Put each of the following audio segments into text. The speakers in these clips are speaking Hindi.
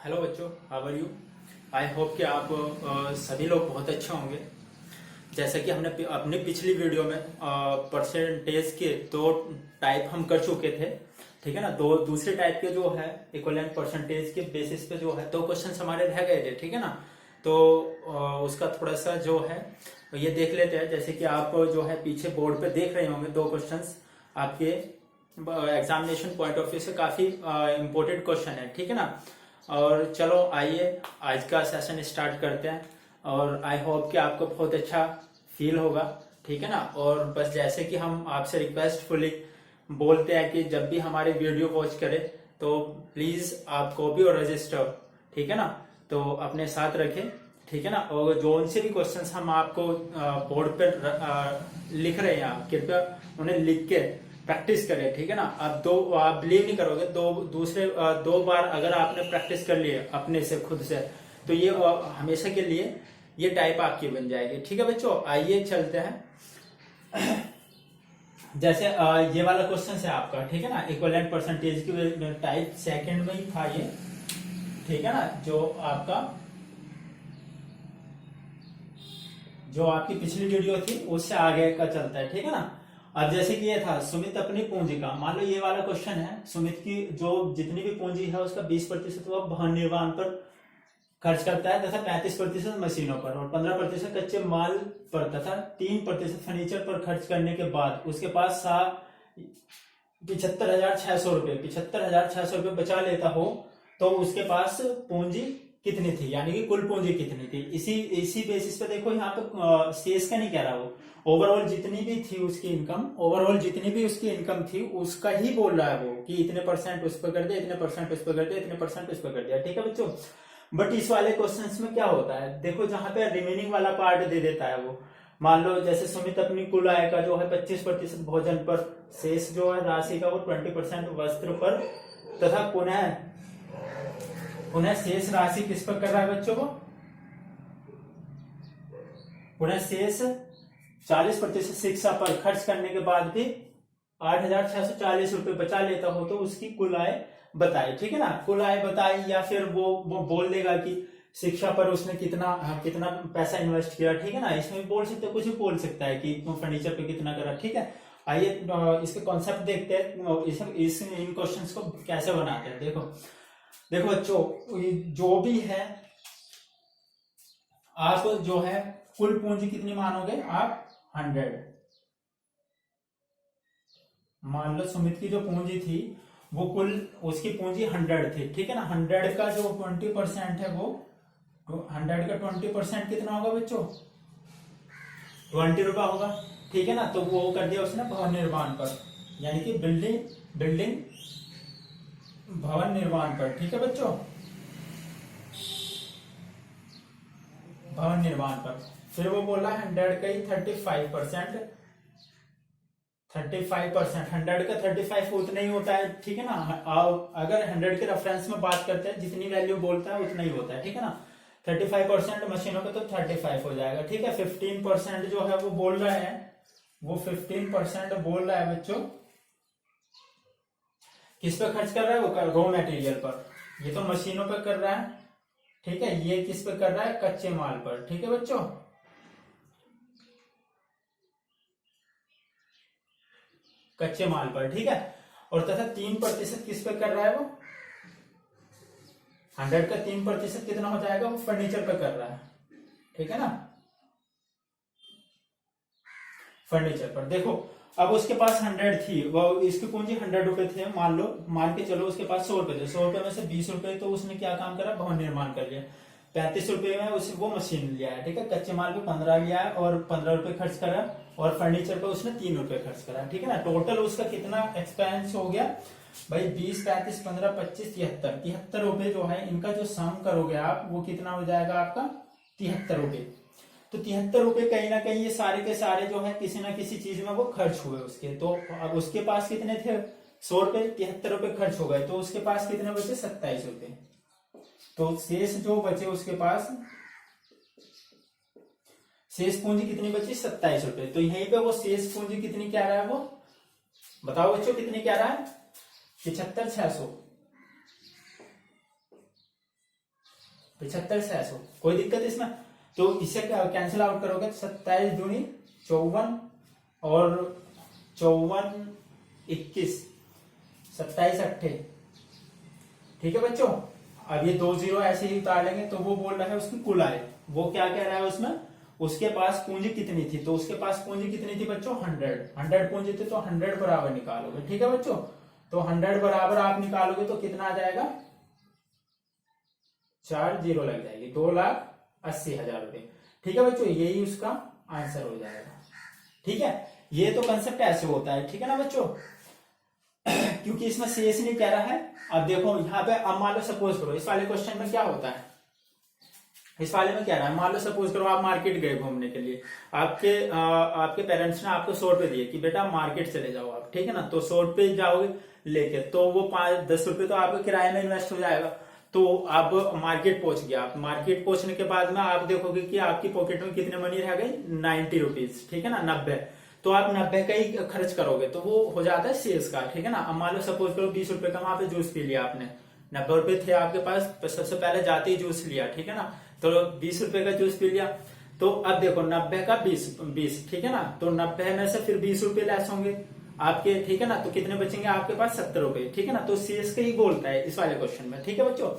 हेलो बच्चों, how are you. I hope कि आप सभी लोग बहुत अच्छे होंगे। जैसा कि हमने अपनी पिछली वीडियो में परसेंटेज के दो टाइप हम कर चुके थे, ठीक है ना। दो दूसरे टाइप के जो है इक्विवेलेंट परसेंटेज के बेसिस पे जो है दो क्वेश्चन हमारे रह गए थे, ठीक है ना। तो उसका थोड़ा सा जो है ये देख लेते हैं। जैसे कि आप जो है पीछे बोर्ड पे देख रहे होंगे, दो क्वेश्चंस आपके एग्जामिनेशन पॉइंट ऑफ व्यू से काफी इंपॉर्टेंट क्वेश्चन है, ठीक है ना। और चलो आइए आज का सेशन स्टार्ट करते हैं और आई होप कि आपको बहुत अच्छा फील होगा, ठीक है ना। और बस जैसे कि हम आपसे रिक्वेस्टफुली बोलते हैं कि जब भी हमारे वीडियो वॉच करें तो प्लीज आप कॉपी और रजिस्टर, ठीक है ना, तो अपने साथ रखें, ठीक है ना। और जो उनसे भी क्वेश्चंस हम आपको बोर्ड पर लिख रहे हैं, आप कृपया उन्हें लिख के प्रैक्टिस करें, ठीक है ना। आप बिलीव नहीं करोगे, दो बार अगर आपने प्रैक्टिस कर लिए अपने से खुद से, तो ये हमेशा के लिए ये टाइप आपकी बन जाएगी, ठीक है बच्चों। आइए चलते हैं। जैसे ये वाला क्वेश्चन है आपका, ठीक है ना, इक्विवेलेंट परसेंटेज की टाइप सेकंड में ही था ये, ठीक है ना। जो आपकी पिछली वीडियो थी उससे आगे का चलता है, ठीक है ना। अब जैसे कि ये था सुमित अपनी पूंजी का, मान लो ये वाला क्वेश्चन है, सुमित की जो जितनी भी पूंजी है उसका 20% वह भवन निर्माण पर खर्च करता है तथा 35% मशीनों पर और 15% कच्चे माल पर तथा 3% फर्नीचर पर खर्च करने के बाद उसके पास 75,600 रुपए बचा लेता हो, तो उसके पास पूंजी कितनी थी, यानी कि कुल पूंजी कितनी थी। इसी इसी बेसिस पे देखो, यहाँ पे शेष का नहीं कह रहा वो, ओवरऑल जितनी भी थी उसकी इनकम, ओवरऑल जितनी भी उसकी इनकम थी उसका ही बोल रहा है वो, कि इतने परसेंट उस पर कर दिया, इतने परसेंट उस पर कर दिया, इतने परसेंट उस पर कर दिया, ठीक है बच्चों। बट इस वाले क्वेश्चंस में क्या होता है, देखो जहां पे रिमेनिंग वाला पार्ट दे देता है वो, मान लो जैसे सुमित अपनी कुल आय का जो है 25% भोजन पर, शेष जो है राशि का वो 20% वस्त्र पर तथा पुनः पुनः शेष राशि किस पर कर रहा है बच्चों को, पुनः शेष 40% शिक्षा पर खर्च करने के बाद भी 8,640 रुपए बचा लेता हो, तो उसकी कुल आय बताए, ठीक है ना। कुल आय बताए, या फिर वो बोल देगा कि शिक्षा पर उसने कितना कितना पैसा इन्वेस्ट किया, ठीक है ना। इसमें भी बोल सकते हैं, कुछ भी बोल सकता है कि फर्नीचर पे कितना करा, ठीक है। आइए इसके कॉन्सेप्ट देखते हैं, इन क्वेश्चंस को कैसे बनाते हैं। देखो देखो बच्चों, जो भी है आप जो है कुल पूंजी कितनी मानोगे आप, 100। मान लो सुमित की जो पूंजी थी वो कुल उसकी पूंजी 100 थी, ठीक है ना। 100 का जो 20% है वो 100 का 20% कितना होगा बच्चों, 20 रुपया होगा, ठीक है ना। तो वो कर दिया उसने भवन निर्माण पर, यानी कि बिल्डिंग भवन निर्माण पर, ठीक है बच्चों, भवन निर्माण पर। फिर वो बोला 100 का ही 35%, 100 का 35 उतना ही होता है, ठीक है ना। अगर 100 के रेफरेंस में बात करते हैं, जितनी वैल्यू बोलता है उतना ही होता है, ठीक है ना। 35% मशीनों का तो 35 हो जाएगा, ठीक है। 15% जो है वो बोल रहा है, वो 15% बोल रहा है बच्चों किस पे खर्च कर रहा है, वो रॉ मटेरियल पर, ये तो मशीनों पर कर रहा है, ठीक है। ये किस पे कर रहा है, कच्चे माल पर, ठीक है बच्चों, कच्चे माल पर, ठीक है। और तथा 3% किस पे कर रहा है वो, 100 का 3% कितना हो जाएगा, वो फर्नीचर पे कर रहा है, ठीक है ना, फर्नीचर पर। देखो अब उसके पास 100 थी, वो इसकी पूंजी 100 रुपए थे, मान के चलो उसके पास 100 रुपए थे, 100 रुपए में से 20 रुपए तो उसने क्या काम करा, भवन निर्माण कर लिया। 35 रुपए में उसे वो मशीन लिया है, ठीक है। कच्चे माल पे 15 लिया है और 15 रुपए खर्च करा, और फर्नीचर पे उसने 3 रुपए खर्च करा, ठीक है ना। टोटल उसका कितना एक्सपेंस हो गया भाई, 20, 35, 15, 25, 73 रुपए जो है, इनका जो सम करोगे आप, वो कितना हो जाएगा आपका, 73 रुपए। तो 73 रुपए कहीं ना कहीं ये सारे के सारे जो है किसी ना किसी चीज में वो खर्च हुए उसके। तो अब उसके पास कितने थे, 100 रुपए, 73 रुपए खर्च हो गए, तो उसके पास कितने बचे, 27 रुपए। तो शेष जो बचे उसके पास, शेष पूंजी कितनी बची, 27 रुपए। तो यहीं पे वो शेष पूंजी कितनी कह रहा है, वो बताओ बच्चों कितनी कह रहा है, 75,600, 75 से 100, कोई दिक्कत इसमें? तो इससे कैंसिल आउट करोगे तो 27 दूनी 54 और 54 21, 27 अट्ठे। ठीक है बच्चों, अब ये 2 जीरो ऐसे ही उतार लेंगे तो वो बोल रहा है उसकी कुल आय। वो क्या कह रहा है उसमें, उसके पास पूंजी कितनी थी, तो उसके पास पूंजी कितनी थी बच्चों 100 पूंजी थी, तो 100 बराबर निकालोगे। ठीक है बच्चों, तो 100 बराबर आप निकालोगे तो कितना आ जाएगा, 4 जीरो लग जाएगी, 2,80,000 रुपए। ठीक है बच्चों, यही उसका आंसर हो जाएगा। ठीक है, ये तो कंसेप्ट ऐसे होता है। ठीक है ना बच्चों, क्योंकि इसमें शेष नहीं कह रहा है। अब देखो यहाँ पे, अब मान लो सपोज करो इस वाले क्वेश्चन में क्या होता है, इस वाले में क्या रहा है, मान लो सपोज करो आप मार्केट गए घूमने के लिए, आपके पेरेंट्स ने आपको 100 रुपए दिए कि बेटा मार्केट चले जाओ आप। ठीक है ना, तो 100 रुपए जाओगे लेके, तो वो 5-10 रुपए तो आपके किराए में इन्वेस्ट हो जाएगा। तो अब मार्केट पहुंच गया, आप मार्केट पहुंचने के बाद में आप देखोगे कि आपकी पॉकेट में कितने मनी रह गई, 90 रुपीज। ठीक है ना, 90, तो आप 90 का ही खर्च करोगे तो वो हो जाता है शेष का। ठीक है ना, अब मान लो सपोज करो 20 रुपए का वहां पे जूस पी लिया आपने, 90 रुपए थे आपके पास, तो सबसे पहले जाते ही जूस लिया। ठीक है ना, तो 20 रुपए का जूस पी लिया। तो अब देखो 90 का 20, ठीक है ना, तो 90 में से फिर 20 रुपए लेस होंगे आपके। ठीक है ना, तो कितने बचेंगे आपके पास, 70 रुपए। ठीक है ना, तो शेष का ही बोलता है इस वाले क्वेश्चन में। ठीक है बच्चों,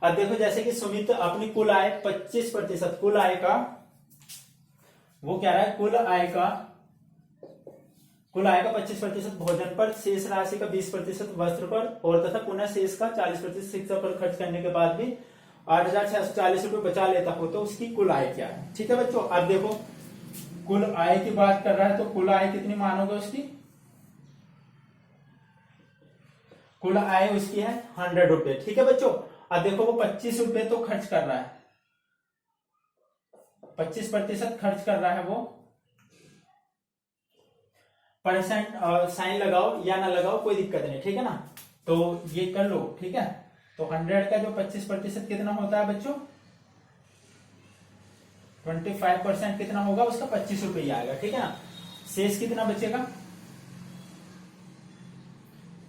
अब देखो जैसे कि सुमित अपनी कुल आय 25%, कुल आय का वो कह रहा है कुल आय का 25% भोजन पर, शेष राशि का 20% वस्त्र पर और तथा पुनः शेष का 40% शिक्षा पर खर्च करने के बाद भी 8,640 रुपए बचा लेता हो तो उसकी कुल आय क्या है। ठीक है बच्चों, अब देखो कुल आय की बात कर रहा है, तो कुल आय कितनी मानोगे उसकी, कुल आय उसकी है 100 रुपए। ठीक है बच्चों, अब देखो वो 25 रुपए तो खर्च कर रहा है, 25% खर्च कर रहा है वो। परसेंट साइन लगाओ या ना लगाओ कोई दिक्कत नहीं। ठीक है ना, तो ये कर लो। ठीक है, तो 100 का जो 25% कितना होता है बच्चों, 25% कितना होगा उसका, 25 रुपए ही आएगा। ठीक है ना, शेष कितना बचेगा,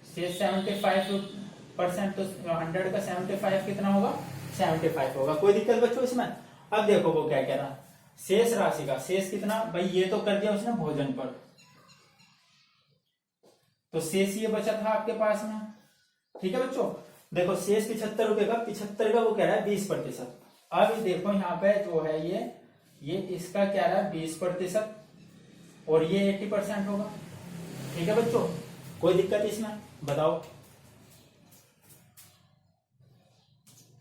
शेष 75%, तो 100 का 75 कितना होगा, 75 होगा। कोई दिक्कत बच्चों इसमें? अब देखो वो क्या कह रहा, शेष राशि का शेष कितना, भाई ये तो कर दिया उसने भोजन पर, तो शेष ये बचा था आपके पास में। ठीक है बच्चों, देखो शेष 75 रुपए का, 75 का वो कह रहा है 20%। अब देखो यहाँ पे जो है ये इसका क्या रहा है 20% और ये 80% होगा। ठीक है बच्चों, कोई दिक्कत इसमें बताओ?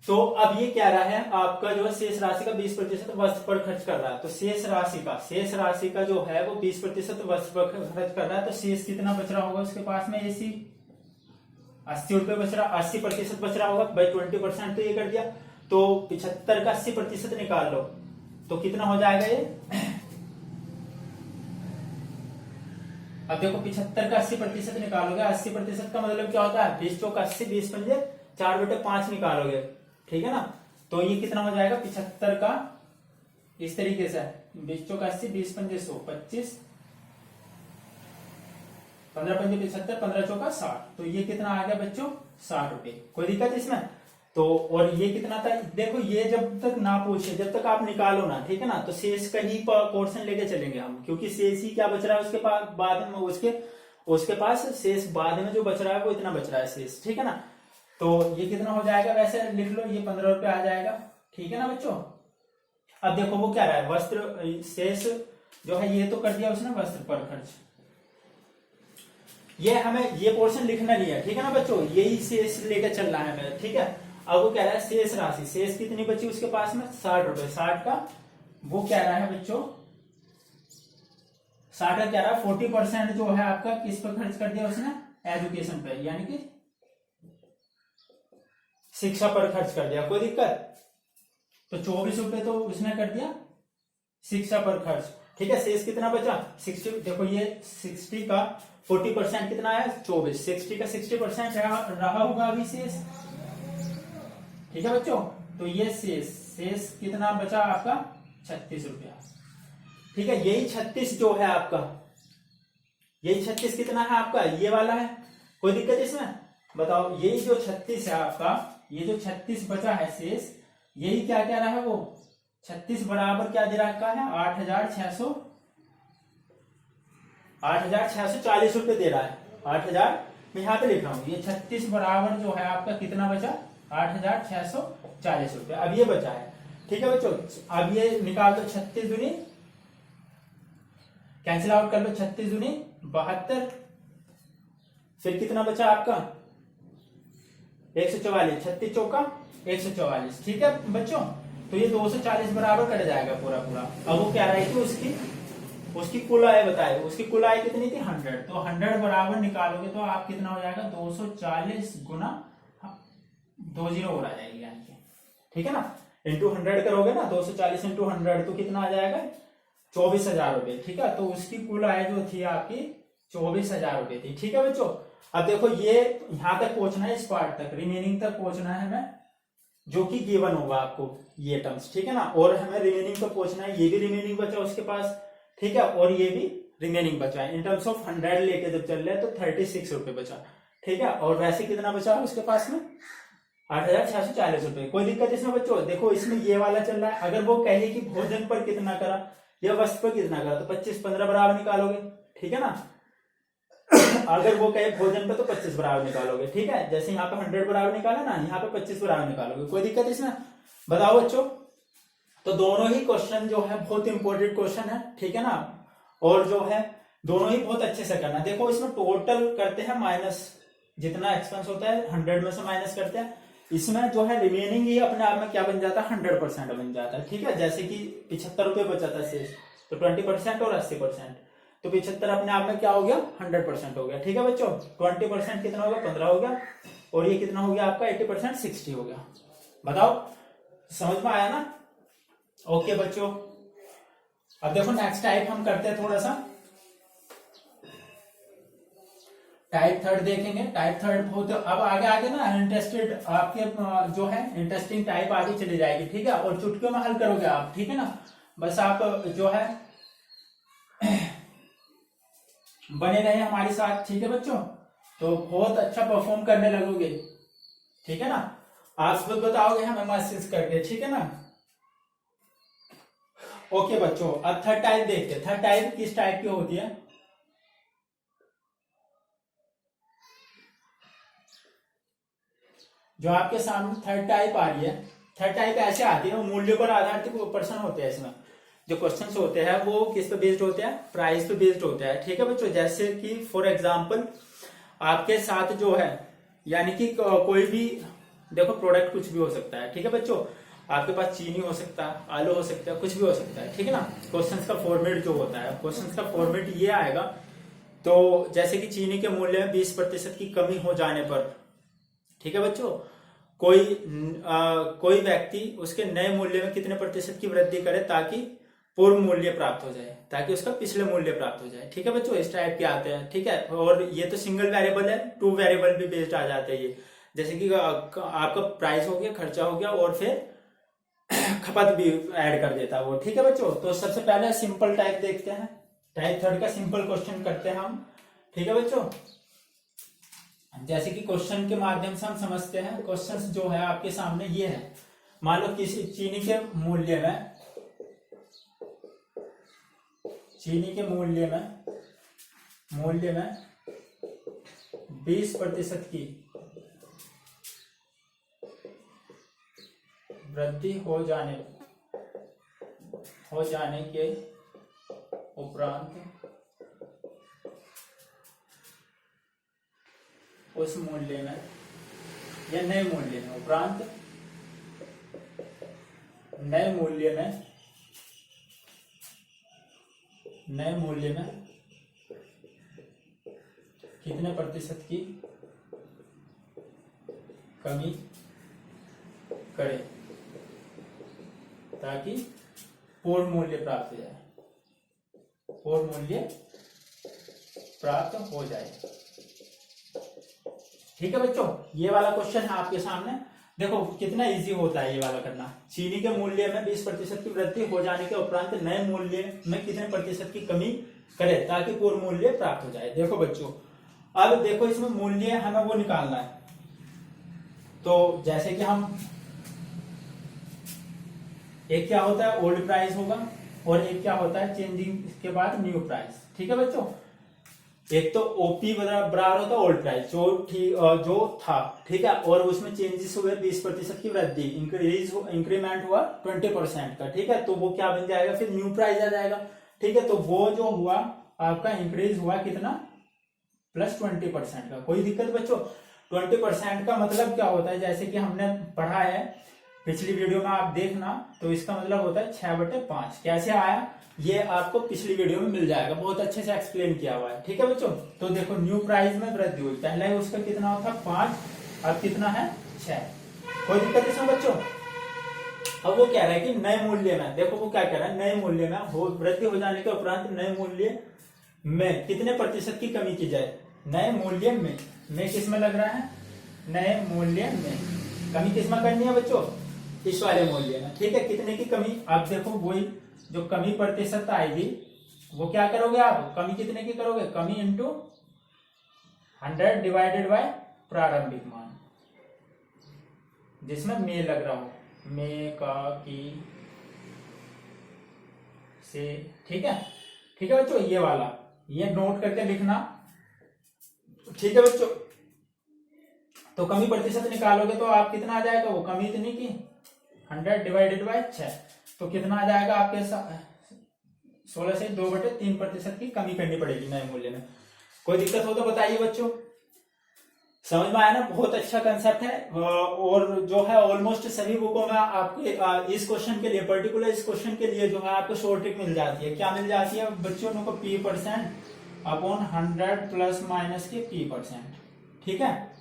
तो अब ये क्या रहा है आपका जो है शेष राशि का 20% वस्त्र पर खर्च कर रहा है, तो शेष राशि का जो है वो 20% वस्त्र पर खर्च कर रहा है, तो शेष कितना बच रहा होगा उसके पास में, 80 रुपए बच रहा, 80% बच रहा होगा भाई। 20% तो ये कर दिया, तो 75 का 80% निकाल लो तो कितना हो जाएगा ये। अब देखो 75 का 80% निकालोगे, 80% का मतलब क्या होता है, 20 चौक 80, 20 पंजे 4/5 निकालोगे। ठीक है ना, तो ये कितना हो जाएगा 75 का, इस तरीके से 20 चौक 80, 20 पंजे 100, 25, 15 पंजे 75, 15 चौका 60, तो ये कितना आ गया बच्चों 60 रुपए। कोई दिक्कत इसमें? तो और ये कितना था, देखो ये जब तक ना पूछे, जब तक आप निकालो ना, ठीक है ना, तो शेष का ही पोर्शन लेके चलेंगे हम, क्योंकि शेष ही क्या बच रहा है उसके पास बाद में, उसके पास शेष बाद में जो बच रहा है वो इतना बच रहा है शेष। ठीक है ना, तो ये कितना हो जाएगा, वैसे लिख लो, ये 15 रुपए आ जाएगा। ठीक है ना बच्चों, अब देखो वो क्या रहा है, वस्त्र शेष जो है ये तो कर दिया उसने वस्त्र पर खर्च, ये हमें ये पोर्शन लिखना नहीं है। ठीक है ना बच्चों, यही शेष लेकर चल रहा है हमें। ठीक है, अब वो कह रहा है शेष राशि, शेष कितनी बची उसके पास में 60 रुपए, 60 का वो कह रहा है बच्चों, 60 का कह रहा है 40% जो है आपका किस पर खर्च कर दिया उसने, एजुकेशन पे, यानी कि शिक्षा पर खर्च कर दिया। कोई दिक्कत? तो 24 रुपए तो उसने कर दिया शिक्षा पर खर्च। ठीक है, शेष कितना बचा 60, देखो ये 60 का 40% कितना है 24, 60 का 60% रहा होगा अभी शेष। ठीक है बच्चों, तो ये शेष कितना बचा आपका 36 रुपया। ठीक है, यही 36 जो है आपका, यही 36 कितना है आपका, ये वाला है। कोई दिक्कत इसमें बताओ? यही जो 36 है आपका, ये जो 36 बचा है शेष, यही क्या कह रहा है वो 36 बराबर क्या दे रखा है 8,640 रुपए दे रहा है। 8,000 मैं यहाँ पे लिख रहा हूँ, ये 36 बराबर जो है आपका कितना बचा 8,640 रुपए। अब ये बचा है, ठीक है बच्चों। अब ये निकाल दो 36 दूनी कैंसिल आउट कर लो, 36 दूनी 72, फिर कितना बचा आपका 144, 36 चौका 144, ठीक है बच्चों। तो ये 240 बराबर कट जाएगा पूरा पूरा। अब वो कह रहा है कि उसकी कुल आय बताए, उसकी कुल आय कितनी थी 100, तो 100 बराबर निकालोगे तो आप कितना हो जाएगा 240 गुना 20 और आ जाएगी यानी कि, ठीक है ना, इंटू 100 करोगे ना 240 इंटू 100 तो कितना आ जाएगा 24,000 रुपए, ठीक है। तो उसकी कुल आय जो थी आपकी 24,000 रुपए थी, ठीक है बच्चों। अब देखो ये यहां तक पहुंचना है, इस पार्ट तक रिमेनिंग तक पहुंचना है हमें, जो कि गिवन होगा आपको ये टर्म्स, ठीक है ना। और हमें रिमेनिंग तक पहुंचना है, ये भी रिमेनिंग बचा उसके पास, ठीक है, और ये भी रिमेनिंग बचा है। इन टर्म्स ऑफ 100 लेके जब चल रहे हैं तो 36 रुपए बचा, ठीक है। और वैसे कितना बचा उसके पास में 8,640 रुपए। कोई दिक्कत इसमें बच्चों, देखो इसमें ये वाला चल रहा है। अगर वो कहे कि भोजन पर कितना करा या वस्त्र पर कितना करा तो 25 15 बराबर निकालोगे, ठीक है ना। अगर वो कहे भोजन पे तो 25 बराबर निकालोगे, ठीक है। जैसे यहाँ पे 100 बराबर निकाला ना, यहाँ पे 25 बराबर निकालोगे। कोई दिक्कत इसमें बताओ बच्चों। तो दोनों ही क्वेश्चन जो है बहुत इंपॉर्टेंट क्वेश्चन है, ठीक है ना। और जो है दोनों ही बहुत अच्छे से करना। देखो इसमें टोटल करते हैं माइनस, जितना एक्सपेंस होता है 100 में से माइनस करते हैं। इसमें जो है रिमेनिंग ही अपने आप में क्या बन जाता है 100% बन जाता है, ठीक है। जैसे कि 75 रुपए बचा था शेष, तो 20% और 80%, तो 75 अपने आप में क्या हो गया 100% हो गया, ठीक है बच्चों। 20% कितना हो गया 15 हो गया, और ये कितना हो गया आपका 80% 60 हो गया। बताओ समझ में आया ना। ओके बच्चों, अब देखो नेक्स्ट टाइप हम करते हैं थोड़ा सा, टाइप थर्ड देखेंगे। टाइप थर्ड बहुत अब आगे आगे ना इंटरेस्टेड आपके जो है इंटरेस्टिंग टाइप आगे चली जाएगी, ठीक है। और चुटकियों में हल करोगे आप, ठीक है ना। बस आप जो है बने रहे हमारे साथ, ठीक है बच्चों। तो बहुत अच्छा परफॉर्म करने लगोगे, ठीक है ना। आप सब बताओगे हमें मैसेज करके, ठीक है ना। ओके बच्चों, अब थर्ड टाइप देखते हैं। थर्ड टाइप किस टाइप की होती है। जो आपके सामने थर्ड टाइप आ रही है, थर्ड टाइप ऐसे आती है, मूल्य पर आधारित प्रश्न होते हैं। इसमें जो क्वेश्चंस होते हैं वो किस पे बेस्ड होते हैं, प्राइस पे बेस्ड होते हैं, ठीक है बच्चों। जैसे कि फॉर एग्जांपल आपके साथ जो है यानी कि कोई भी देखो प्रोडक्ट कुछ भी हो सकता है, ठीक है बच्चों। आपके पास चीनी हो सकता है, आलू हो सकता है, कुछ भी हो सकता है, ठीक है ना। क्वेश्चंस का फॉर्मेट जो होता है, क्वेश्चंस का फॉर्मेट ये आएगा। तो जैसे कि चीनी के मूल्य में 20% की कमी हो जाने पर, ठीक है बच्चों, कोई व्यक्ति उसके नए मूल्य में कितने प्रतिशत की वृद्धि करे ताकि पूर्व मूल्य प्राप्त हो जाए, ताकि उसका पिछले मूल्य प्राप्त हो जाए, ठीक है बच्चों। इस टाइप के आते हैं, ठीक है। और ये तो सिंगल वेरिएबल है, 2 वेरिएबल भी बेस्ड आ जाते हैं ये। जैसे कि आपका प्राइस हो गया, खर्चा हो गया, और फिर खपत भी ऐड कर देता है वो, ठीक है बच्चों। तो सबसे पहले सिंपल टाइप देखते हैं, टाइप थर्ड का सिंपल क्वेश्चन करते हैं हम, ठीक है बच्चों। जैसे कि क्वेश्चन के माध्यम से हम समझते हैं। क्वेश्चन जो है आपके सामने ये है, मान लो किसी चीनी के मूल्य में 20% की वृद्धि हो जाने के उपरांत उस मूल्य में या नए मूल्य में, उपरांत नए मूल्य में कितने प्रतिशत की कमी करे ताकि पूर्ण मूल्य प्राप्त हो जाए, पूर्ण मूल्य प्राप्त हो जाए, ठीक है बच्चों। ये वाला क्वेश्चन है आपके सामने। देखो कितना इजी होता है ये वाला करना। चीनी के मूल्य में 20% की वृद्धि हो जाने के उपरांत नए मूल्य में कितने प्रतिशत की कमी करे ताकि पूर्ण मूल्य प्राप्त हो जाए। देखो बच्चों, अब देखो इसमें मूल्य हमें वो निकालना है। तो जैसे कि हम एक क्या होता है ओल्ड प्राइस होगा और एक क्या होता है चेंजिंग के बाद न्यू प्राइस। ठीक है बच्चों, एक तो ओपी बराबर होता है ओल्ड प्राइस जो था, ठीक है, और उसमें चेंजेस हुए 20% की वृद्धि, इंक्रीमेंट हुआ 20% का, ठीक है, तो वो क्या बन जाएगा फिर न्यू प्राइस आ जाएगा। ठीक है, तो वो जो हुआ आपका इंक्रीज हुआ कितना +20% का। कोई दिक्कत बच्चों? 20% का मतलब क्या होता है, जैसे कि हमने पढ़ा है पिछली वीडियो में, आप देखना, तो इसका मतलब होता है 6/5। कैसे आया ये आपको पिछली वीडियो में मिल जाएगा, बहुत अच्छे से एक्सप्लेन किया हुआ है। ठीक है बच्चों, तो देखो न्यू प्राइस में वृद्धि हुई, पहले ही उसका कितना था 5, अब कितना है 6। कोई दिक्कत इसमें बच्चों? अब वो कह रहा है कि नए मूल्य में, देखो वो क्या कह रहा है, नए मूल्य में हो वृद्धि हो जाने के उपरांत नए मूल्य में कितने प्रतिशत की कमी की जाए। नए मूल्य में किस में लग रहा है, नए मूल्य में कमी किस में करनी है बच्चों, इस वाले मूल्य में। ठीक है, कितने की कमी, आप देखो वही जो कमी प्रतिशत आएगी वो क्या करोगे आप, कमी कितने की करोगे, कमी इंटू 100 डिवाइडेड बाय प्रारंभिक मान, जिसमें में लग रहा हो, में का की से। ठीक है, ठीक है बच्चों, ये वाला ये नोट करके लिखना। ठीक है बच्चों, तो कमी प्रतिशत निकालोगे तो आप कितना आ जाएगा, वो कमी इतनी की 100 डिवाइडेड बाय 6, तो कितना आ जाएगा आपके 16 से 2/3% की कमी करनी पड़ेगी नए मूल्य में। कोई दिक्कत हो तो बताइए बच्चों, समझ में आया ना? बहुत अच्छा कंसेप्ट है, और जो है ऑलमोस्ट सभी बुकों में आपको इस क्वेश्चन के लिए, पर्टिकुलर इस क्वेश्चन के लिए जो है आपको शॉर्ट ट्रिक मिल जाती है। क्या मिल जाती है बच्चों को, P%/100 प्लस माइनस के P%। ठीक है,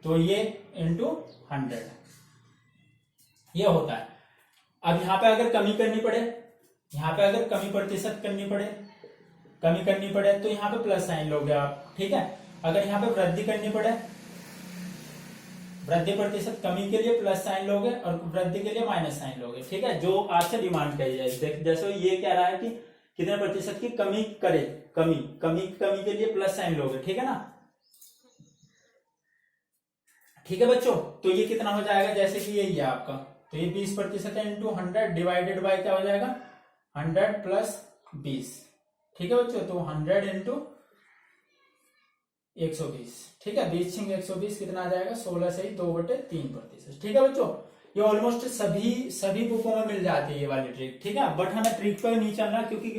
तो ये इंटू 100 ये होता है। अब यहाँ पे अगर कमी करनी पड़े, यहाँ पे अगर कमी प्रतिशत कमी करनी पड़े तो यहाँ पे प्लस साइन लोगे आप। ठीक है, अगर यहाँ पे वृद्धि करनी पड़े, वृद्धि प्रतिशत कमी के लिए प्लस साइन लोगे और वृद्धि के लिए माइनस साइन लोगे। ठीक है, जो आपसे डिमांड करी जाए, जैसे ये कह रहा है कि कितने प्रतिशत की कमी करे, कमी के लिए प्लस साइन लोगे। ठीक है ना? ठीक है बच्चों, तो ये कितना हो जाएगा, जैसे कि यही है आपका, तो ये 20% है इंटू 100 डिवाइडेड बाय क्या हो जाएगा 100 प्लस 20। ठीक है बच्चों, तो 100 इंटू 120। ठीक है, 20×120 कितना आ जाएगा, 16 से ही 2/3%। ठीक है बच्चों, ये ऑलमोस्ट सभी बुकों में मिल जाती है ये वाली ट्रिक। ठीक है, बट हमें ट्रिक पर नहीं चलना, क्योंकि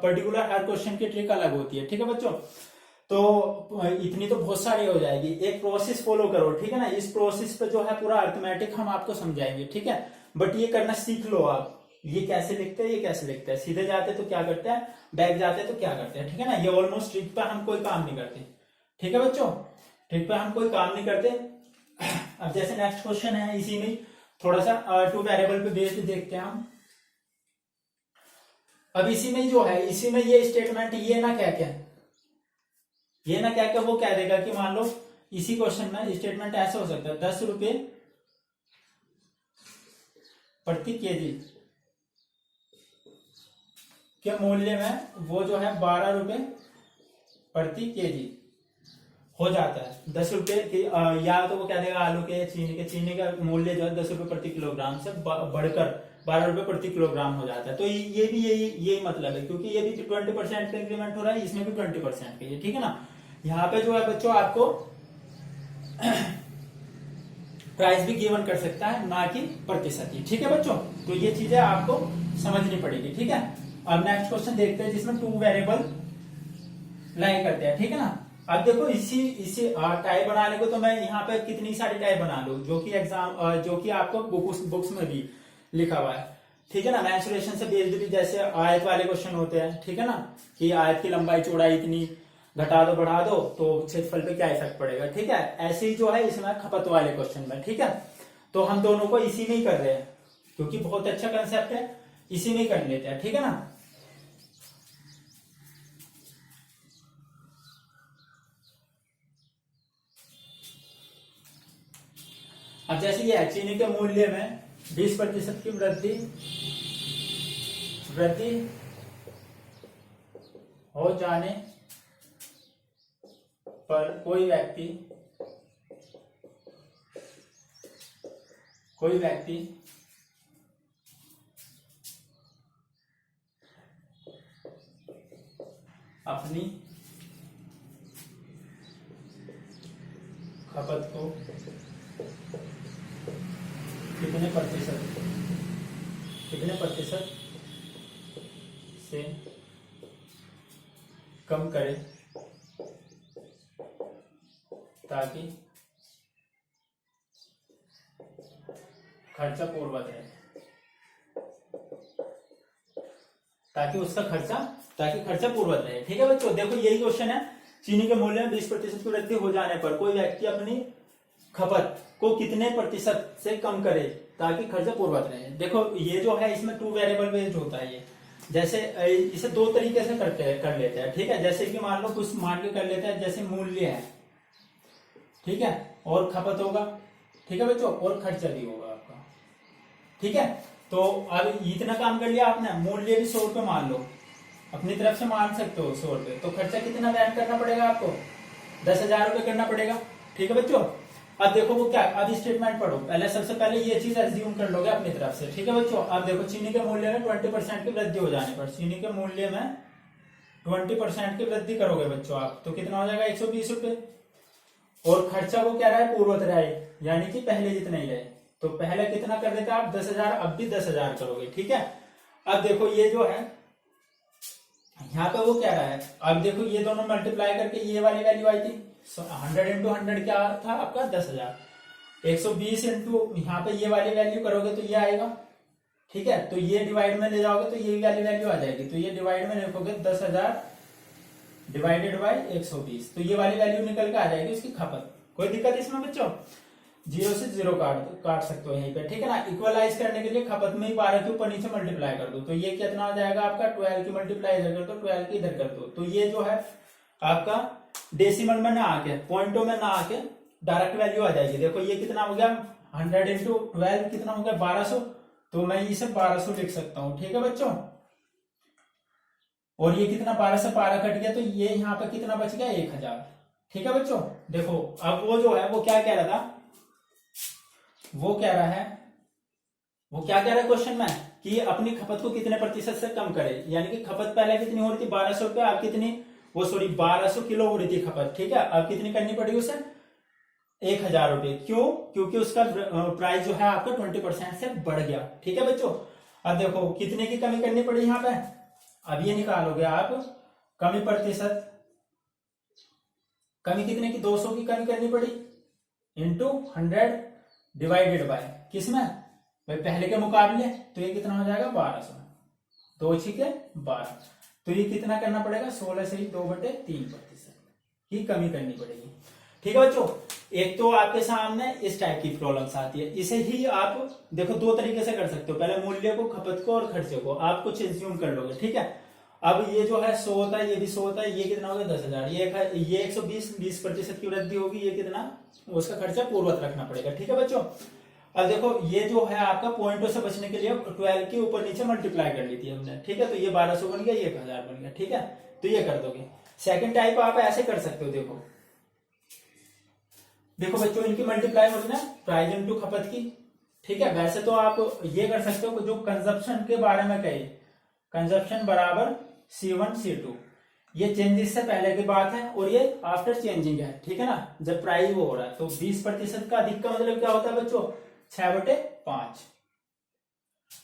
पर्टिकुलर हर क्वेश्चन की ट्रिक अलग होती है। ठीक है बच्चों, तो इतनी तो बहुत सारी हो जाएगी, एक प्रोसेस फॉलो करो। ठीक है ना, इस प्रोसेस पे जो है पूरा अर्थमेटिक हम आपको समझाएंगे। ठीक है, बट ये करना सीख लो आप, ये कैसे लिखते हैं, ये कैसे लिखते हैं, सीधे जाते तो क्या करते हैं, बैक जाते तो क्या करते हैं। ठीक है ना, ये ऑलमोस्ट ट्रिक पे हम कोई काम नहीं करते। ठीक है बच्चों, ट्रिक पे हम कोई काम नहीं करते। अब जैसे नेक्स्ट क्वेश्चन है, इसी में थोड़ा सा 2 वेरिएबल पे बेस्ड देखते हैं हम। अब इसी में जो है, इसी में ये स्टेटमेंट, ये ना क्या वो कह देगा कि मान लो इसी क्वेश्चन में स्टेटमेंट ऐसा हो सकता है 10 रुपए प्रति केजी के मूल्य में वो जो है 12 रुपए प्रति केजी हो जाता है। 10 रुपए की, या तो वो कह देगा आलू के चीनी का मूल्य जो है 10 रुपए प्रति किलोग्राम से बढ़कर 12 रुपए प्रति किलोग्राम हो जाता है। तो ये भी यही मतलब है, क्योंकि ये भी 20% का इंक्रीमेंट हो रहा है, इसमें भी 20% का। ठीक है ना, यहाँ पे जो है बच्चों आपको प्राइस भी गिवन कर सकता है, ना कि प्रतिशत ही। ठीक है बच्चों, तो ये चीजें आपको समझनी पड़ेगी। ठीक है, अब नेक्स्ट क्वेश्चन देखते हैं जिसमें 2 वेरिएबल लाई करते हैं। ठीक है ना, अब देखो इसी टाइप बनाने को तो मैं यहाँ पे कितनी सारी टाइप बना लूं, जो कि आपको बुक्स में भी लिखा हुआ है। ठीक है ना, मेंसुरेशन से बेस्ड भी जैसे आयत वाले क्वेश्चन होते हैं। ठीक है ना, कि आयत की लंबाई चौड़ाई इतनी घटा दो बढ़ा दो तो क्षेत्रफल पे क्या इफेक्ट पड़ेगा। ठीक है, ऐसे ही जो है इसमें खपत वाले क्वेश्चन में। ठीक है, तो हम दोनों को इसी में ही कर रहे हैं, क्योंकि बहुत अच्छा कंसेप्ट है, इसी में ही कर लेते हैं। ठीक है ना, अब जैसे ये चीनी के मूल्य में 20% की वृद्धि हो जाने पर कोई व्यक्ति अपनी खपत को कितने प्रतिशत से कम करे ताकि खर्चा पूर्ववत रहे, ताकि खर्चा पूर्ववत रहे। ठीक है बच्चों, देखो यही क्वेश्चन है। चीनी के मूल्य में 20% की वृद्धि हो जाने पर कोई व्यक्ति अपनी खपत को कितने प्रतिशत से कम करे ताकि खर्चा पूर्ववत रहे। देखो ये जो है इसमें 2 वेरिएबल बेस्ड होता है। ये जैसे इसे 2 तरीके से कर लेते हैं। ठीक है, जैसे कि मान लो कुछ मान के कर लेते हैं, जैसे मूल्य है, ठीक है, और खपत होगा, ठीक है बच्चों, और खर्चा भी होगा आपका। ठीक है, तो अब इतना काम कर लिया आपने। मूल्य भी 100 रुपये मान लो, अपनी तरफ से मान सकते हो 100 रुपये, तो खर्चा कितना वहन करना पड़ेगा आपको? 10,000 रुपये करना पड़ेगा। ठीक है बच्चों, अब देखो वो क्या, अब स्टेटमेंट पढ़ो। पहले सबसे पहले ये चीज एज्यूम कर लोगे अपनी तरफ से। ठीक है बच्चों, अब देखो चीनी के मूल्य में 20% की वृद्धि हो जाने पर, चीनी के मूल्य में 20% की वृद्धि करोगे बच्चों आप, तो कितना हो जाएगा? 120 रुपये। और खर्चा वो क्या रहा है? पूर्ववत रहा है, यानी कि पहले जितना ही रहे। तो पहले कितना कर देते आप? 10,000, अब भी 10,000 करोगे। ठीक है, अब देखो ये जो है यहाँ पे वो क्या रहा है, अब देखो ये दोनों मल्टीप्लाई करके ये वाली वैल्यू आई थी। 100 इंटू 100 क्या था आपका? 10,000। 120 इंटू यहाँ पे ये वाली वैल्यू करोगे तो ये आएगा। ठीक है, तो ये डिवाइड में ले जाओगे तो ये वाली वैल्यू आ जाएगी। तो ये डिवाइड में लिखोगे 10,000 डिवाइडेड बाई 120, तो ये वाली वैल्यू निकल के आ जाएगी उसकी खपत। कोई दिक्कत इसमें बच्चों? 0 से 0 काट सकते हो यहीं पे। ठीक है ना, इक्वलाइज करने के लिए खपत में ही 12 के ऊपर नीचे मल्टीप्लाई कर दो, तो ये कितना आ जाएगा आपका? 12 की मल्टीप्लाई इधर कर दो, 12 की इधर कर दो। तो ये जो है आपका डेसिमल में ना आके, पॉइंटों में ना आके डायरेक्ट वैल्यू आ जाएगी। देखो ये कितना हो गया? 100 इंटू 12 कितना हो गया? 1200। तो मैं इसे 1200 लिख सकता हूँ। ठीक है बच्चों, और ये कितना? 12 से 12 कट गया, तो ये यहाँ पे कितना बच गया? 1000। ठीक है बच्चों, देखो अब वो जो है वो क्या कह रहा था, वो क्या कह रहा है क्वेश्चन में कि अपनी खपत को कितने प्रतिशत से कम करे। यानी कि खपत पहले कितनी हो रही थी? 1200 रुपये, अब कितनी? वो सॉरी 1200 किलो हो रही थी खपत। ठीक है, अब कितनी करनी पड़ेगी उसे? 1000 रुपये। क्यों? क्योंकि उसका प्राइस जो है आपका 20% से बढ़ गया। ठीक है बच्चों, अब देखो कितने की कमी करनी पड़ी यहाँ पे, अब ये निकालोगे आप कमी प्रतिशत। कमी कितने की? 200 की कमी करनी पड़ी इंटू 100 डिवाइडेड बाय किसमें? भाई पहले के मुकाबले, तो ये कितना हो जाएगा? 1200। 2 छिके 12, तो ये कितना करना पड़ेगा? 16 से ही 2/3% की कमी करनी पड़ेगी। ठीक है बच्चों, एक तो आपके सामने इस टाइप की प्रॉब्लम्स आती है। इसे ही आप देखो 2 तरीके से कर सकते हो, पहले मूल्य को, खपत को और खर्चे को आप कुछ एज्यूम कर लोगे। ठीक है, अब ये जो है 100 होता है, ये भी 100 होता है, ये कितना होगा? 10,000। ये 120% की वृद्धि होगी, ये कितना? उसका खर्चा पूर्ववत रखना पड़ेगा। ठीक है बच्चों, अब देखो ये जो है आपका पॉइंटों से बचने के लिए 12 के ऊपर नीचे मल्टीप्लाई कर ली थी हमने। ठीक है, तो ये 1200 बन गया, ये 1000 बन गया। ठीक है, तो ये कर दोगे। सेकंड टाइप आप ऐसे कर सकते हो। देखो बच्चों, इनकी मल्टीप्लाई होती है प्राइस इनटू खपत की। ठीक है, वैसे तो आप ये कर सकते हो जो कंजप्शन के बारे में कहे, कंजप्शन बराबर C1 C2, ये चेंजेस से पहले की बात है और ये आफ्टर चेंजिंग है। ठीक है ना, जब प्राइस वो हो रहा है तो 20% का अधिक का मतलब क्या होता है बच्चों? 6/5।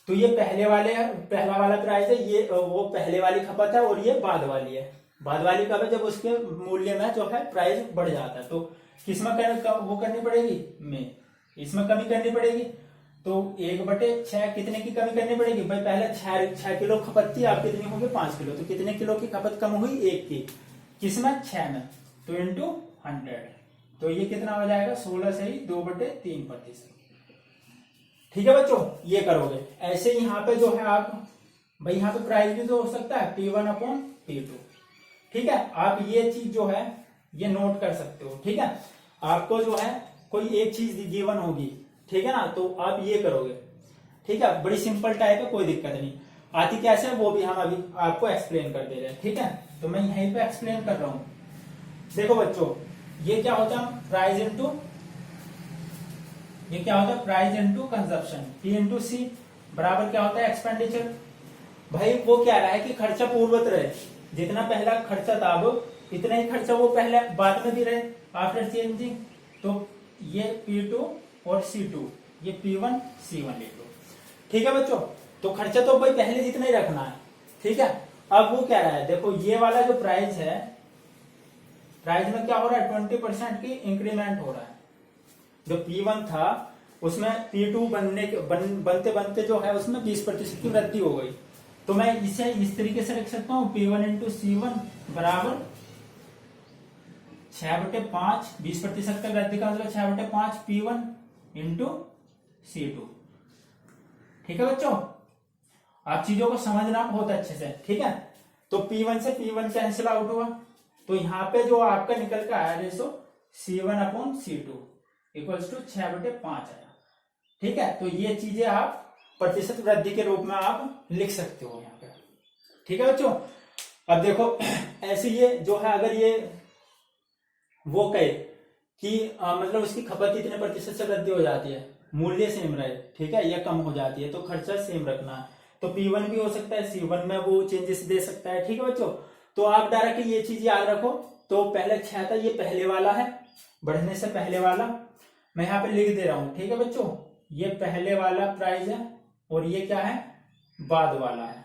तो ये पहला वाला प्राइस है, ये वो पहले वाली खपत है, और ये बाद वाली है। बाद वाली कब है? जब उसके मूल्य में जो है प्राइस बढ़ जाता है। तो किसमें वो करनी पड़ेगी? में इसमें कमी करनी पड़ेगी। तो 1/6 कितने की कमी करनी पड़ेगी? भाई पहले 6 किलो खपत थी, अब कितनी होगी? 5 किलो। तो कितने किलो की खपत कम हुई? 1 की। किसमें? 6 में। तो इंटू 100, तो ये कितना हो जाएगा? 16 से ही 2/3%। ठीक है बच्चों, ये करोगे। ऐसे यहाँ पे जो है आप, भाई यहाँ पे प्राइस भी तो हो सकता है P1/P2। ठीक है, आप ये चीज जो है ये नोट कर सकते हो। ठीक है, आपको जो है कोई एक चीज गिवन होगी, ठीक है ना, तो आप ये करोगे। ठीक है, बड़ी सिंपल टाइप है, कोई दिक्कत नहीं। आती कैसे है वो भी हम अभी आपको एक्सप्लेन कर दे रहे हैं। ठीक है, तो मैं यहीं पे एक्सप्लेन कर रहा हूं। देखो बच्चों, ये क्या होता है? प्राइस इंटू, ये क्या होता है? Price into consumption. P into C बराबर क्या होता है? एक्सपेंडिचर। भाई वो क्या रहा है कि खर्चा पूर्ववत रहे, जितना पहला खर्चा था अब इतना ही खर्चा वो पहले बाद में भी रहे आफ्टर चेंजिंग। तो ये P2 और C2, ये P1 C1 ले लो। ठीक है बच्चों, तो खर्चा तो भाई पहले जितना ही रखना है। ठीक है, अब वो कह रहा है देखो ये वाला जो प्राइस है, प्राइस में क्या हो रहा है 20% की इंक्रीमेंट हो रहा है। जो P1 था उसमें P2 बनते बनते जो है उसमें 20% की वृद्धि हो गई। तो मैं इसे इस तरीके से लिख सकता हूं P1 इंटू C1 बराबर 6/5, 20% का वृद्धि का मतलब 6/5 P1 इंटू C2। ठीक है बच्चों, आप चीजों को समझना बहुत अच्छे से। ठीक है, तो P1 से P1 कैंसिल आउट हुआ, तो यहाँ पे जो आपका निकल का आया रेशो C1/C2 इक्वल्स टू 6/5 आया। ठीक है, तो ये चीजें आप प्रतिशत वृद्धि के रूप में आप लिख सकते हो यहाँ पे। ठीक है बच्चों, अब देखो ऐसे ये जो है अगर ये वो कहे कि मतलब उसकी खपत इतने प्रतिशत से वृद्धि हो जाती है, मूल्य सेम रहे, ठीक है, या कम हो जाती है, तो खर्चा सेम रखना है। तो P1 भी हो सकता है, C1 में वो चेंजेस दे सकता है। ठीक है बच्चों, तो आप डायरेक्ट ये चीज याद रखो। तो पहले 6 था, ये पहले वाला है, बढ़ने से पहले वाला मैं यहाँ पे लिख दे रहा हूं। ठीक है बच्चों, ये पहले वाला प्राइस है और ये क्या है बाद वाला है।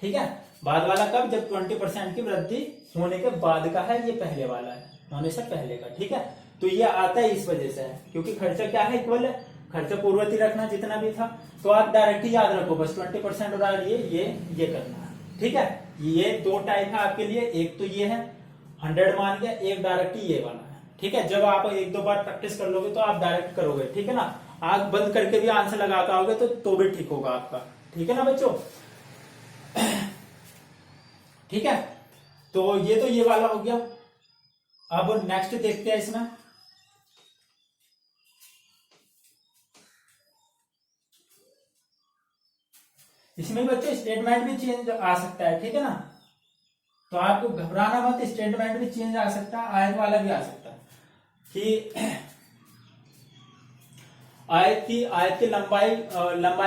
ठीक है, बाद वाला कब, जब 20% की वृद्धि होने के बाद का है, ये पहले वाला है होने से पहले का। ठीक है, तो ये आता है इस वजह से है क्योंकि खर्चा क्या है इक्वल है, खर्चा पूर्ववर्ती रखना जितना भी था। तो आप डायरेक्ट ही याद रखो बस 20% और ये करना है। ठीक है, ये दो टाइप है आपके लिए, एक तो ये है 100 मान गया, एक डायरेक्ट ये वाला है। ठीक है, जब आप एक दो बार प्रैक्टिस कर लोगे तो आप डायरेक्ट करोगे। ठीक है ना, आंख बंद करके भी आंसर लगा पाओगे तो भी ठीक होगा आपका। ठीक है ना बच्चों, ठीक है, तो ये वाला हो गया। अब नेक्स्ट देखते हैं इसमें बच्चों स्टेटमेंट भी चेंज आ सकता है। ठीक है ना, तो आपको घबराना मत, स्टेटमेंट भी चेंज आ सकता है, आयत वाला भी आ सकता है कि आयत की लंबाई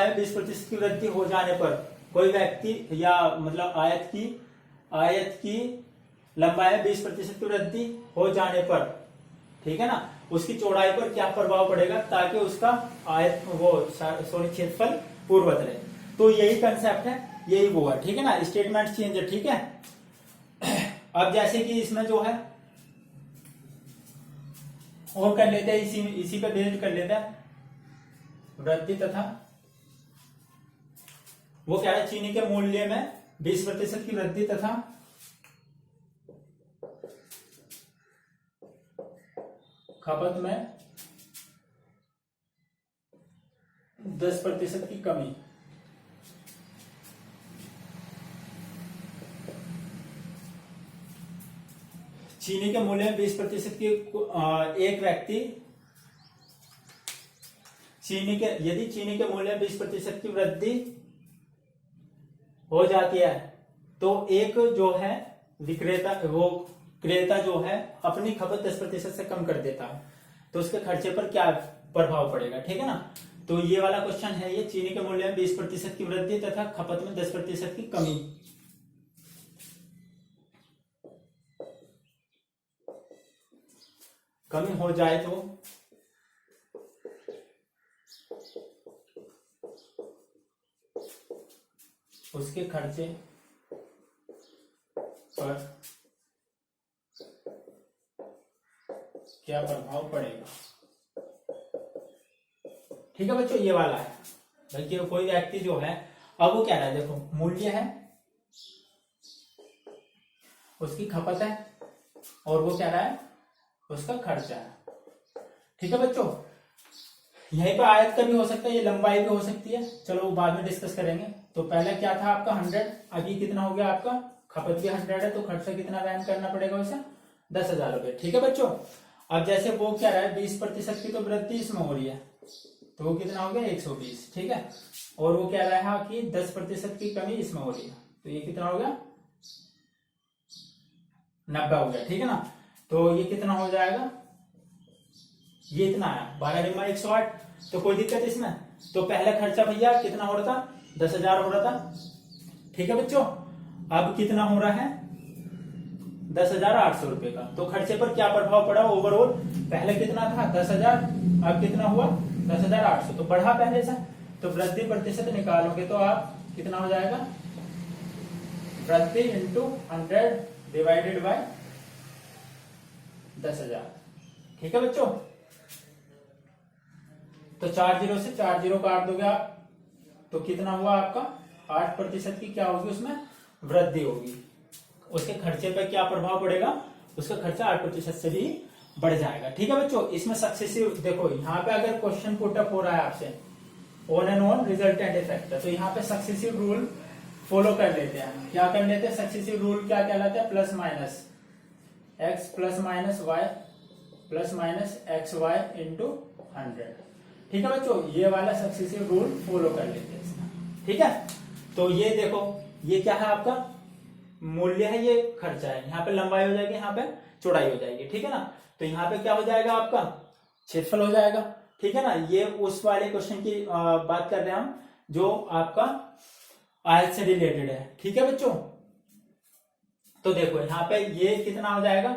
में 20% की वृद्धि हो जाने पर कोई व्यक्ति या मतलब आयत की लंबाई में 20% की वृद्धि हो जाने पर, ठीक है ना, उसकी चौड़ाई पर क्या प्रभाव पड़ेगा ताकि उसका क्षेत्रफल पूर्ववत रहे। तो यही कंसेप्ट है, यही वो है। ठीक है ना, स्टेटमेंट चेंज है। ठीक है, अब जैसे कि इसमें जो है और कर लेते हैं, इसी पे बेस्ड कर लेते हैं वृद्धि तथा वो क्या है, चीनी के मूल्य में 20% की वृद्धि तथा खपत में 10% की कमी। चीनी के मूल्य में 20% की एक व्यक्ति यदि चीनी के मूल्य में 20% की वृद्धि हो जाती है तो एक जो है क्रेता जो है अपनी खपत 10% से कम कर देता है, तो उसके खर्चे पर क्या प्रभाव पड़ेगा। ठीक है ना, तो ये वाला क्वेश्चन है, ये चीनी के मूल्य में 20% की वृद्धि तथा खपत में 10% की कमी। कमी हो जाए तो उसके खर्चे पर क्या प्रभाव पड़ेगा। ठीक है बच्चों, ये वाला है बल्कि कोई व्यक्ति जो है, अब वो क्या रहा है, देखो मूल्य है, उसकी खपत है और वो क्या रहा है, उसका खर्चा है। ठीक है बच्चों, यहीं पर आयत का भी हो सकता है, ये लंबाई भी हो सकती है, चलो वो बाद में डिस्कस करेंगे। तो पहले क्या था आपका 100, अभी कितना हो गया आपका, खपत भी 100 है, तो खर्चा कितना वहन करना पड़ेगा उसे, 10,000 रुपए। ठीक है बच्चों, अब जैसे वो क्या रहा है 20% की तो वृद्धि इसमें हो रही है, तो वो कितना हो गया 120। ठीक है, और वो क्या रहा है कि 10% की कमी इसमें हो रही है, तो ये कितना हो गया 90 हो गया। ठीक है ना, तो ये कितना हो जाएगा, ये इतना आया 12 × 108, तो कोई दिक्कत इसमें। तो पहले खर्चा भैया कितना हो रहा था, 10,000 हो रहा था। ठीक है बच्चों, अब कितना हो रहा है 10,800 रुपए का। तो खर्चे पर क्या प्रभाव पड़ा ओवरऑल, पहले कितना था 10,000, अब कितना हुआ 10,800, तो बढ़ा पहले से। तो वृद्धि प्रतिशत निकालोगे तो आप कितना हो जाएगा, वृद्धि इंटू 100 डिवाइडेड बाय 10,000। ठीक है बच्चों, तो 4 जीरो से 4 जीरो काट दोगे आप, तो कितना हुआ आपका 8% की क्या होगी उसमें वृद्धि होगी। उसके खर्चे पे क्या प्रभाव पड़ेगा, उसका खर्चा 8% से भी बढ़ जाएगा। ठीक है बच्चों, इसमें सक्सेसिव देखो, यहाँ पे अगर क्वेश्चन पुट अप हो रहा है आपसे on and on resultant effect, तो यहाँ पे सक्सेसिव रूल फॉलो कर लेते हैं। क्या कर लेते हैं, सक्सेसिव रूल क्या कहलाता है, plus minus x plus minus y plus minus x y into 100। ठीक है बच्चों, ये वाला सक्सेसिव रूल फॉलो कर लेते हैं इसका। ठीक है, तो ये देखो, ये क्या है आपका मूल्य है, ये खर्चा है। यहाँ पे लंबाई हो जाएगी, यहाँ पे चौड़ाई हो जाएगी। ठीक है ना, तो यहाँ पे क्या हो जाएगा आपका क्षेत्रफल हो जाएगा। ठीक है ना, ये उस वाले क्वेश्चन की बात कर रहे हैं हम जो आपका आयत से रिलेटेड है। ठीक है बच्चों, तो देखो यहाँ पे ये कितना हो जाएगा,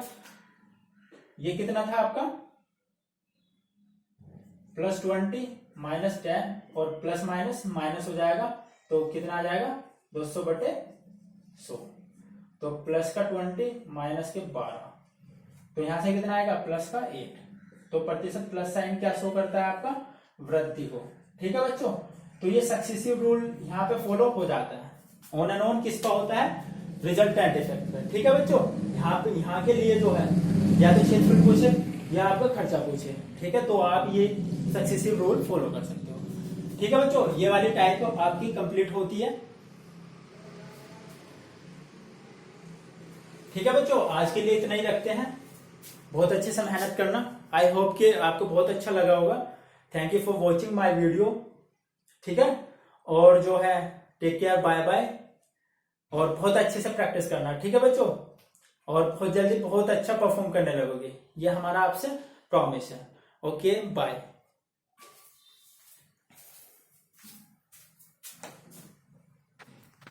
ये कितना था आपका +20 -10 और प्लस माइनस माइनस हो जाएगा, तो कितना आ जाएगा 200/100। तो प्लस का 20 माइनस के 12, तो यहां से कितना आएगा प्लस का 8। तो प्रतिशत प्लस साइन क्या शो करता है आपका वृद्धि को। ठीक है बच्चों, तो ये सक्सेसिव रूल यहाँ पे फॉलो हो जाता है। ऑन एंड ऑन किसका होता है, रिजल्टेंट इफेक्ट पे। ठीक है बच्चों, यहाँ पे यहाँ के लिए जो है या तो क्षेत्रफल पूछे या आपका खर्चा पूछे, ठीक है, तो आप ये सक्सेसिव रूल फॉलो कर सकते हो। ठीक है बच्चों, ये वाली टाइप आपकी कंप्लीट होती है। ठीक है बच्चों, आज के लिए इतना ही रखते हैं। बहुत अच्छे से मेहनत करना। आई होप कि आपको बहुत अच्छा लगा होगा। Thank you for watching my video. ठीक है, और जो है टेक केयर, बाय बाय, और बहुत अच्छे से प्रैक्टिस करना। ठीक है बच्चों, और बहुत जल्दी बहुत अच्छा परफॉर्म करने लगोगे, ये हमारा आपसे प्रॉमिस है। Okay, bye.